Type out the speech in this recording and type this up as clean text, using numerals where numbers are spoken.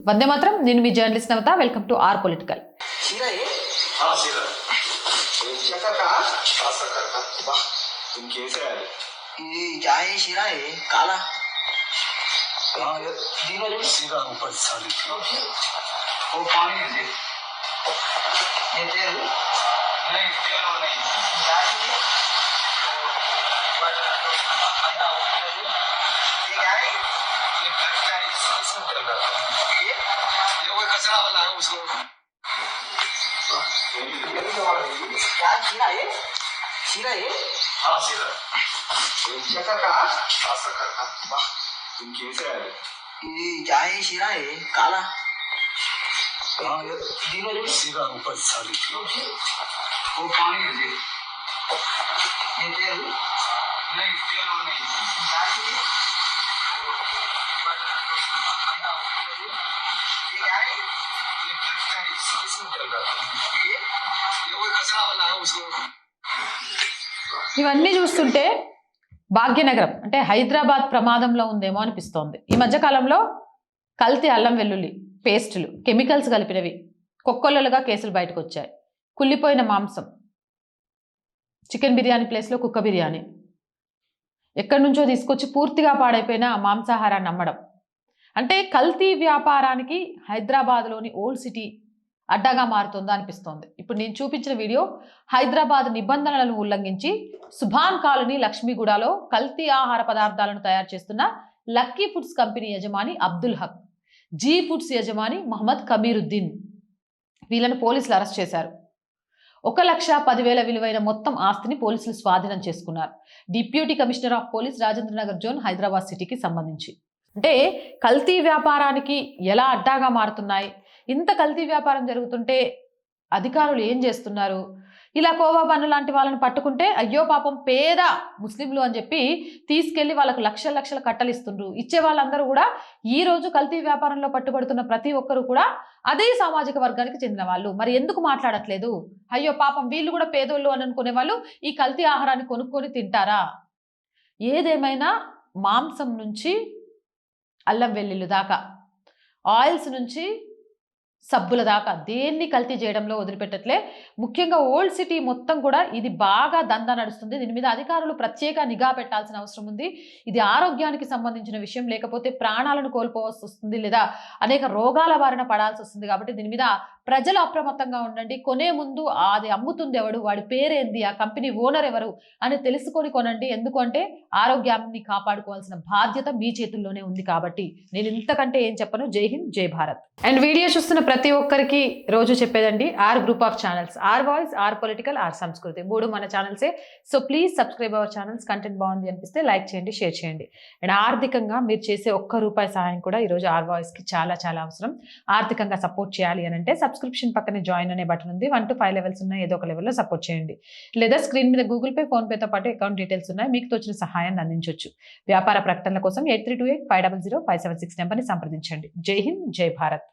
వందే మాత్రం. నేను మీ journalist Navata. Welcome to R political. ఇవన్నీ చూస్తుంటే భాగ్యనగరం అంటే హైదరాబాద్ ప్రమాదంలో ఉందేమో అనిపిస్తోంది. ఈ మధ్యకాలంలో కల్తీ అల్లం వెల్లుల్లి పేస్టులు, కెమికల్స్ కలిపినవి కొక్కొల్లలుగా కేసులు బయటకు వచ్చాయి. కుళ్ళిపోయిన మాంసం, చికెన్ బిర్యానీ ప్లేస్లో కుక్క బిర్యానీ, ఎక్కడి నుంచో తీసుకొచ్చి పూర్తిగా పాడైపోయిన మాంసాహారాన్ని అమ్మడం. అంటే కల్తీ వ్యాపారానికి హైదరాబాద్లోని ఓల్డ్ సిటీ అడ్డాగా మారుతుందా అనిపిస్తోంది. ఇప్పుడు నేను చూపించిన వీడియో హైదరాబాద్ నిబంధనలను ఉల్లంఘించి సుభాన్ కాలనీ లక్ష్మీగూడలో కల్తీ ఆహార పదార్థాలను తయారు చేస్తున్న లక్కీ ఫుడ్స్ కంపెనీ యజమాని అబ్దుల్ హక్, జీ ఫుడ్స్ యజమాని మహమ్మద్ కమీరుద్దీన్, వీళ్ళను పోలీసులు అరెస్ట్ చేశారు. 1,10,000 విలువైన మొత్తం ఆస్తిని పోలీసులు స్వాధీనం చేసుకున్నారు. Deputy commissioner of police Rajendranagar zone Hyderabad సిటీకి సంబంధించి. అంటే కల్తీ వ్యాపారానికి ఎలా అడ్డాగా మారుతున్నాయి, ఇంత కల్తీ వ్యాపారం జరుగుతుంటే అధికారులు ఏం చేస్తున్నారు? ఇలా కోవా పన్ను లాంటి వాళ్ళని పట్టుకుంటే అయ్యో పాపం పేద ముస్లింలు అని చెప్పి తీసుకెళ్లి వాళ్ళకు లక్షల లక్షల కట్టలు ఇస్తుండ్రు. ఇచ్చే వాళ్ళందరూ కూడా ఈ రోజు కల్తీ వ్యాపారంలో పట్టుబడుతున్న ప్రతి ఒక్కరు కూడా అదే సామాజిక వర్గానికి చెందిన వాళ్ళు. మరి ఎందుకు మాట్లాడట్లేదు? అయ్యో పాపం వీళ్ళు కూడా పేదోళ్ళు అని అనుకునే వాళ్ళు ఈ కల్తీ ఆహారాన్ని కొనుక్కొని తింటారా? ఏదేమైనా మాంసం నుంచి అల్లం వెల్లుల్లి దాకా, ఆయిల్స్ నుంచి సబ్బుల దాకా దేన్ని కల్తీ చేయడంలో వదిలిపెట్టట్లే. ముఖ్యంగా ఓల్డ్ సిటీ మొత్తం కూడా ఇది బాగా దందా నడుస్తుంది. దీని మీద అధికారులు ప్రత్యేక నిఘా పెట్టాల్సిన అవసరం ఉంది. ఇది ఆరోగ్యానికి సంబంధించిన విషయం, లేకపోతే ప్రాణాలను కోల్పోవాల్సి వస్తుంది, లేదా అనేక రోగాల బారిన పడాల్సి వస్తుంది. కాబట్టి దీని మీద ప్రజలు అప్రమత్తంగా ఉండండి. కొనే ముందు అది అమ్ముతుంది ఎవడు, వాడి పేరేంది, ఆ కంపెనీ ఓనర్ ఎవరు అని తెలుసుకొని కొనండి. ఎందుకంటే ఆరోగ్యాన్ని కాపాడుకోవాల్సిన బాధ్యత మీ చేతుల్లోనే ఉంది. కాబట్టి నేను ఇంతకంటే ఏం చెప్పను. జై హింద్, జై భారత్. అండ్ వీడియో చూస్తున్న ప్రతి ఒక్కరికి రోజు చెప్పేదండి, R group of channels, R voice, R political, R Sanskriti, 3 మన ఛానల్సే. So please subscribe our channels. Content బాగుంది అనిపిస్తే లైక్ చేయండి, షేర్ చేయండి. అండ్ ఆర్థికంగా మీరు చేసే ₹1 సహాయం కూడా ఈరోజు ఆర్ వాయిస్కి చాలా చాలా అవసరం. ఆర్థికంగా సపోర్ట్ చేయాలి అని అంటే సబ్స్క్రిప్షన్ పక్కనే జాయిన్ అనే బటన్ ఉంది. 1 to 5 లెవెల్స్ ఉన్నాయి. ఏదో ఒక లెవెల్లో సపోర్ట్ చేయండి. లేదా స్క్రీన్ మీద గూగుల్ పే, ఫోన్పేతో పాటు అకౌంట్ డీటెయిల్స్ ఉన్నాయి. మీకు తోచిన సహాయాన్ని అందించవచ్చు. వ్యాపార ప్రకటనల కోసం 8328 500 576 నెంబర్ని సంప్రదించండి. జై హింద్, జై భారత్.